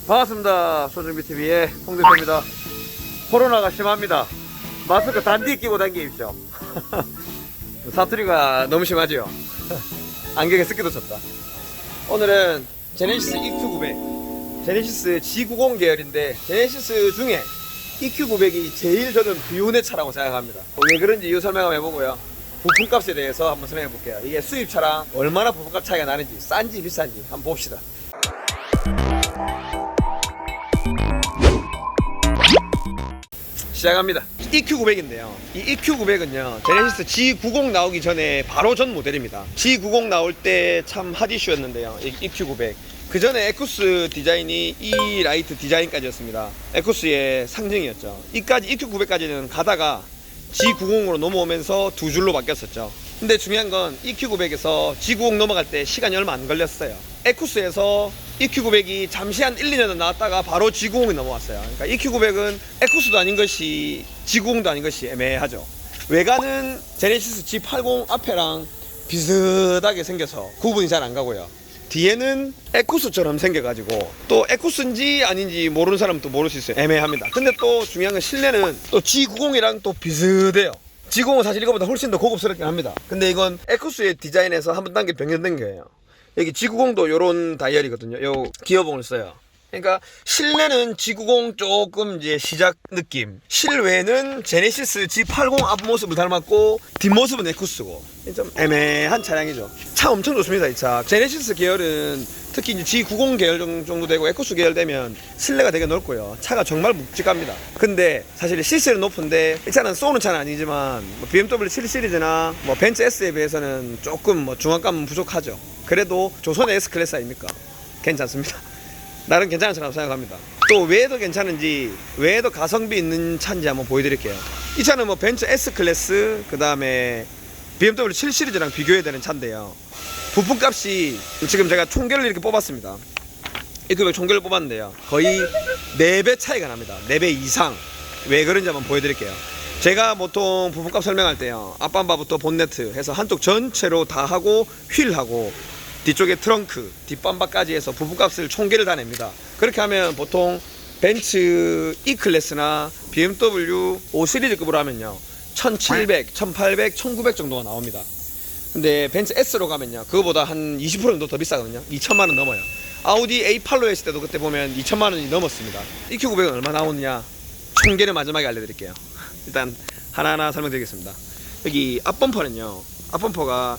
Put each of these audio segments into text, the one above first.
반갑습니다. 소중비TV의 홍대표입니다. 코로나가 심합니다. 마스크 단디 끼고 다니십시오. 사투리가 너무 심하죠. 안경에 습기도 쳤다. 오늘은 제네시스 EQ900 제네시스 G90 계열인데 제네시스 중에 EQ900이 제일 저는 비운의 차라고 생각합니다. 왜 그런지 이유 설명 한번 해보고요. 부품값에 대해서 한번 설명해 볼게요. 이게 수입차랑 얼마나 부품값 차이가 나는지, 싼지 비싼지 한번 봅시다. 시작합니다. EQ900인데요. 이 EQ900은요, 제네시스 G90 나오기 전에 바로 전 모델입니다. G90 나올 때 참 핫 이슈였는데요. 이 EQ900. 그 전에 에쿠스 디자인이 E 라이트 디자인까지였습니다. 에쿠스의 상징이었죠. 이까지 EQ900까지는 가다가 G90으로 넘어오면서 두 줄로 바뀌었었죠. 근데 중요한 건 EQ900에서 G90 넘어갈 때 시간이 얼마 안 걸렸어요. 에쿠스에서 EQ900이 잠시 한 1, 2년 나왔다가 바로 G90이 넘어왔어요. 그러니까 EQ900은 에쿠스도 아닌 것이 G90도 아닌 것이 애매하죠. 외관은 제네시스 G80 앞에랑 비슷하게 생겨서 구분이 잘 안 가고요. 뒤에는 에쿠스처럼 생겨가지고 또 에쿠스인지 아닌지 모르는 사람은 또 모를 수 있어요. 애매합니다. 근데 또 중요한 건 실내는 또 G90이랑 또 비슷해요. G90은 사실 이거보다 훨씬 더 고급스럽긴 합니다. 근데 이건 에쿠스의 디자인에서 한 단계 변경된 거예요. 여기 G90도 요런 다이얼이거든요. 요 기어봉을 써요. 그러니까 실내는 G90 조금 이제 시작 느낌, 실외는 제네시스 G80 앞모습을 닮았고 뒷모습은 에쿠스고 좀 애매한 차량이죠. 차 엄청 좋습니다. 이 차 제네시스 계열은 특히 이제 G90 계열 정도 되고 에쿠스 계열 되면 실내가 되게 넓고요. 차가 정말 묵직합니다. 근데 사실 시세는 높은데 이 차는 쏘는 차는 아니지만 뭐 BMW 7 시리즈나 뭐 벤츠 S에 비해서는 조금 뭐 중압감은 부족하죠. 그래도 조선의 S클래스 아닙니까? 괜찮습니다. 나름 괜찮은 차라고 생각합니다. 또 왜 더 괜찮은지, 왜 더 가성비 있는 차인지 한번 보여드릴게요. 이 차는 뭐 벤츠 S클래스, 그 다음에 BMW 7 시리즈랑 비교해야 되는 차인데요. 부품값이 지금 제가 총결을 이렇게 뽑았습니다. EQ900 총결을 뽑았는데요. 거의 4배 차이가 납니다. 4배 이상. 왜 그런지 한번 보여드릴게요. 제가 보통 부품값 설명할 때요, 앞범바부터 본네트 해서 한쪽 전체로 다 하고 휠하고 뒤쪽에 트렁크, 뒷범바까지 해서 부품값을 총계를 다 냅니다. 그렇게 하면 보통 벤츠 E클래스나 BMW 5 시리즈급으로 하면요 1700, 1800, 1900 정도가 나옵니다. 근데 벤츠 S로 가면요 그거보다 한 20% 정도 더 비싸거든요. 2천만원 넘어요. 아우디 A8로 했을 때도 그때 보면 2천만원이 넘었습니다. EQ900은 얼마 나오느냐, 총계를 마지막에 알려드릴게요. 일단 하나하나 설명드리겠습니다. 여기 앞범퍼는요, 앞범퍼가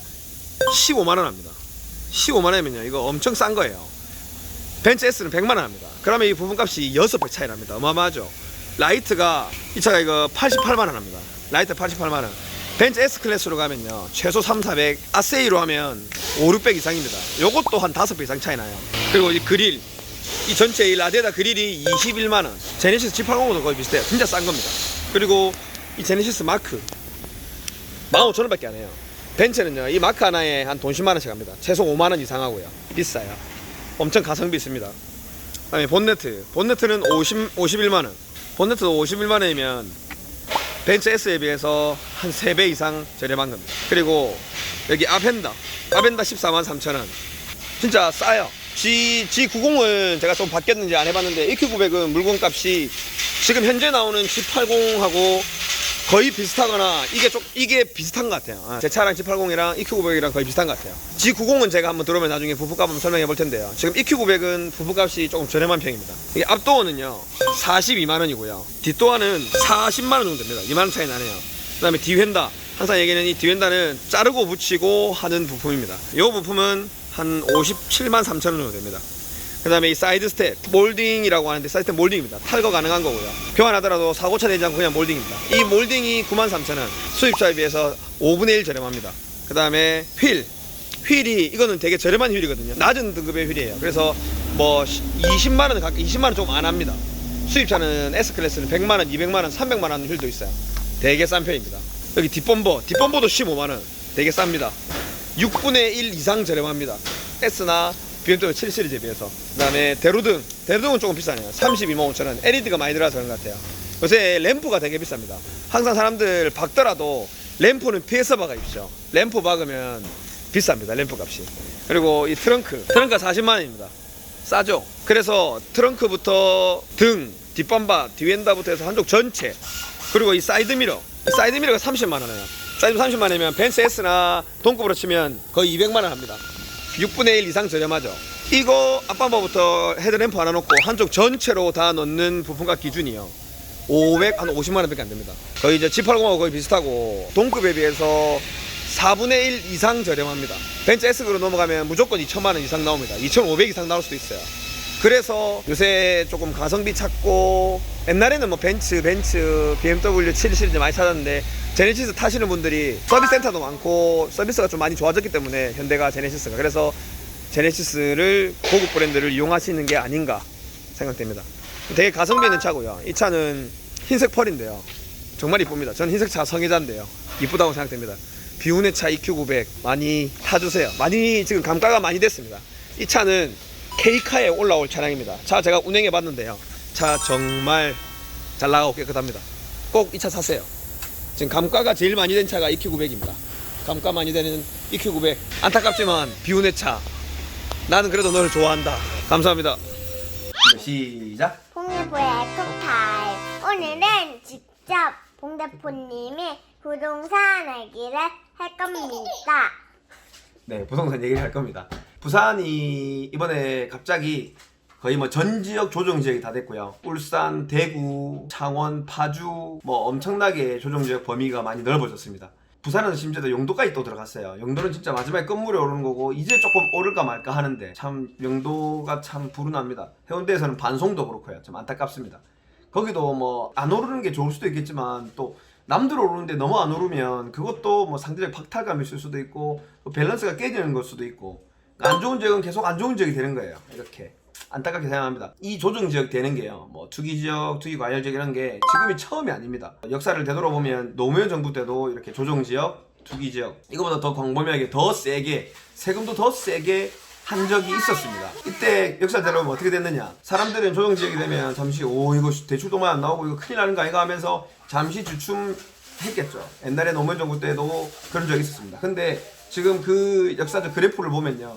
15만원 합니다. 15만원이면요 이거 엄청 싼 거예요. 벤츠 S는 100만원 합니다. 그러면 이 부품값이 6배 차이 납니다. 어마어마하죠. 라이트가, 이 차가 이거 88만원 합니다. 라이트 88만원. 벤츠 S클래스로 가면요 최소 3, 400, 아세이로 하면 5, 600 이상입니다. 요것도 한 5배 이상 차이 나요. 그리고 이 그릴, 이 전체 이 라데다 그릴이 21만원. 제네시스 G80하고도 거의 비슷해요. 진짜 싼 겁니다. 그리고 이 제네시스 마크 15,000원밖에 안 해요. 벤츠는요 이 마크 하나에 한 돈 10만원씩 합니다. 최소 5만원 이상 하고요. 비싸요. 엄청 가성비 있습니다. 그다음에 본네트는 51만원. 본네트도 51만원이면 벤츠 S에 비해서 한 3배 이상 저렴한 겁니다. 그리고 여기 아펜다 143,000원. 진짜 싸요. G90은 제가 좀 바뀌었는지 안 해봤는데 EQ900은 물건값이 지금 현재 나오는 G80하고 거의 비슷하거나 이게 비슷한 것 같아요. 제 차랑 G80이랑 EQ900이랑 거의 비슷한 것 같아요. G90은 제가 한번 들어오면 나중에 부품값 한번 설명해 볼 텐데요. 지금 EQ900은 부품값이 조금 저렴한 편입니다. 이게 앞도어는요 42만원이고요 뒷도어는 40만원 정도 됩니다. 2만원 차이 나네요. 그 다음에 뒤휀다, 항상 얘기는 이 뒤휀다는 자르고 붙이고 하는 부품입니다. 이 부품은 한 57만 3천원 정도 됩니다. 그 다음에 이 사이드 스텝 몰딩이라고 하는데, 사이드 스텝 몰딩입니다. 탈거 가능한 거고요. 교환하더라도 사고차 되지 않고 그냥 몰딩입니다. 이 몰딩이 93,000원. 수입차에 비해서 5분의 1 저렴합니다. 그 다음에 휠이 이거는 되게 저렴한 휠이거든요. 낮은 등급의 휠이에요. 그래서 뭐 20만원 가까이, 20만원 조금 안 합니다. 수입차는 S클래스는 100만원, 200만원, 300만원 휠도 있어요. 되게 싼 편입니다. 여기 뒷범버도 15만원. 되게 쌉니다. 6분의 1 이상 저렴합니다. S나 BMW 7 시리즈에 비해서. 그 다음에 대로등은 조금 비싸네요. 32만 5천원. LED가 많이 들어가서 그런 것 같아요. 요새 램프가 되게 비쌉니다. 항상 사람들 박더라도 램프는 피해서 박아주십시오. 램프 박으면 비쌉니다. 램프 값이. 그리고 이 트렁크가 40만원입니다 싸죠. 그래서 트렁크부터 등, 뒷범바, 뒤엔다부터 해서 한쪽 전체, 그리고 이 사이드미러가 30만 원이에요. 사이드 30만 원이면 벤츠 S나 동급으로 치면 거의 200만 원 합니다. 6분의 1 이상 저렴하죠. 이거 앞범바부터 헤드램프 하나 놓고 한쪽 전체로 다 넣는 부품값 기준이요, 한 50만 원밖에 안 됩니다. 거의 이제 G80하고 거의 비슷하고 동급에 비해서 4분의 1 이상 저렴합니다. 벤츠 S급으로 넘어가면 무조건 2천만 원 이상 나옵니다. 2,500 이상 나올 수도 있어요. 그래서 요새 조금 가성비 찾고, 옛날에는 뭐 벤츠, BMW 7 시리즈 많이 찾았는데 제네시스 타시는 분들이 서비스 센터도 많고 서비스가 좀 많이 좋아졌기 때문에 현대가 제네시스가, 그래서 제네시스를 고급 브랜드를 이용하시는 게 아닌가 생각됩니다. 되게 가성비 있는 차고요. 이 차는 흰색 펄인데요, 정말 이쁩니다. 저는 흰색 차 성애자인데요, 이쁘다고 생각됩니다. 비운의 차 EQ900 많이 타주세요. 많이 지금 감가가 많이 됐습니다. 이 차는 K카에 올라올 차량입니다. 차 제가 운행해 봤는데요, 차 정말 잘 나가고 깨끗합니다. 꼭 이 차 사세요. 지금 감가가 제일 많이 된 차가 EQ900입니다. 감가 많이 되는 EQ900. 안타깝지만 비운의 차, 나는 그래도 너를 좋아한다. 감사합니다. 시작. 홍일보의 에코타임. 오늘은 직접 봉 대표님이 부동산 얘기를 할 겁니다. 네, 부동산 얘기를 할 겁니다. 부산이 이번에 갑자기 거의 뭐 전 지역 조정 지역이 다 됐고요. 울산, 대구, 창원, 파주 뭐 엄청나게 조정 지역 범위가 많이 넓어졌습니다. 부산은 심지어 영도까지 또 들어갔어요. 영도는 진짜 마지막에 끝물에 오르는 거고 이제 조금 오를까 말까 하는데 참 영도가 참 불운합니다. 해운대에서는 반송도 그렇고요. 좀 안타깝습니다. 거기도 뭐 안 오르는 게 좋을 수도 있겠지만 또 남들 오르는데 너무 안 오르면 그것도 뭐 상대적 박탈감이 있을 수도 있고 또 밸런스가 깨지는 걸 수도 있고, 안 좋은 지역은 계속 안 좋은 지역이 되는 거예요. 이렇게 안타깝게 생각합니다. 이 조정 지역 되는 게요, 뭐 투기 지역, 투기 과열 지역 이런 게 지금이 처음이 아닙니다. 역사를 되돌아보면 노무현 정부 때도 이렇게 조정 지역, 투기 지역 이거보다 더 광범위하게 더 세게 세금도 더 세게 한 적이 있었습니다. 이때 역사를 되돌아보면 어떻게 됐느냐, 사람들은 조정 지역이 되면 잠시 이거 대출도만 안 나오고 이거 큰일 나는 거 아닌가 하면서 잠시 주춤했겠죠. 옛날에 노무현 정부 때도 그런 적이 있었습니다. 근데 지금 그 역사적 그래프를 보면요,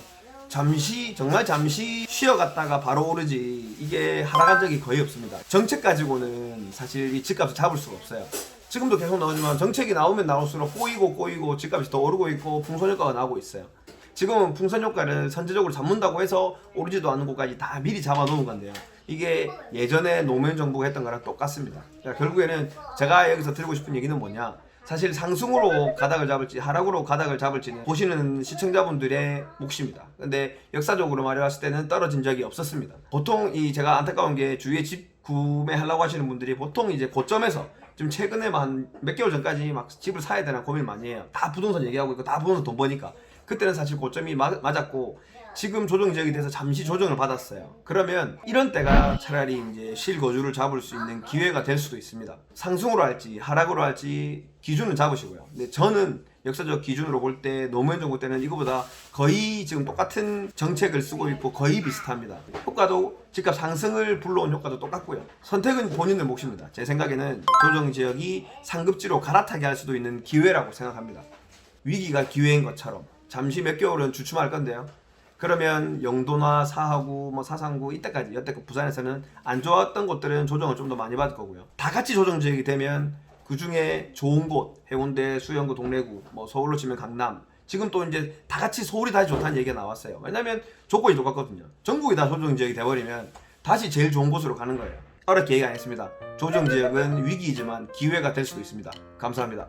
정말 잠시 쉬어갔다가 바로 오르지 이게 하락한 적이 거의 없습니다. 정책 가지고는 사실 이 집값을 잡을 수가 없어요. 지금도 계속 나오지만 정책이 나오면 나올수록 꼬이고 집값이 더 오르고 있고 풍선 효과가 나오고 있어요. 지금은 풍선 효과를 선제적으로 잡는다고 해서 오르지도 않는 곳까지 다 미리 잡아놓은 건데요, 이게 예전에 노무현 정부가 했던 거랑 똑같습니다. 결국에는 제가 여기서 드리고 싶은 얘기는 뭐냐, 사실 상승으로 가닥을 잡을지 하락으로 가닥을 잡을지는 보시는 시청자분들의 몫입니다. 근데 역사적으로 말해봤을 때는 떨어진 적이 없었습니다. 보통 제가 안타까운 게 주위에 집 구매하려고 하시는 분들이 보통 이제 고점에서 좀 최근에만 몇 개월 전까지 막 집을 사야 되나 고민 많이 해요. 다 부동산 얘기하고 있고 다 부동산 돈 버니까. 그때는 사실 고점이 맞았고 지금 조정 지역이 돼서 잠시 조정을 받았어요. 그러면 이런 때가 차라리 이제 실거주를 잡을 수 있는 기회가 될 수도 있습니다. 상승으로 할지 하락으로 할지 기준은 잡으시고요. 근데 저는 역사적 기준으로 볼 때 노무현 정부 때는 이거보다 거의 지금 똑같은 정책을 쓰고 있고 거의 비슷합니다. 효과도 집값 상승을 불러온 효과도 똑같고요. 선택은 본인의 몫입니다. 제 생각에는 조정 지역이 상급지로 갈아타게 할 수도 있는 기회라고 생각합니다. 위기가 기회인 것처럼 잠시 몇 개월은 주춤할 건데요, 그러면 영도나 사하구, 뭐 사상구 이때까지 여태껏 부산에서는 안 좋았던 곳들은 조정을 좀 더 많이 받을 거고요. 다 같이 조정 지역이 되면 그 중에 좋은 곳, 해운대, 수영구, 동래구, 뭐 서울로 치면 강남, 지금 또 이제 다 같이 서울이 다시 좋다는 얘기가 나왔어요. 왜냐면 조건이 똑같거든요. 전국이 다 조정 지역이 돼버리면 다시 제일 좋은 곳으로 가는 거예요. 어렵게 얘기 안 했습니다. 조정 지역은 위기이지만 기회가 될 수도 있습니다. 감사합니다.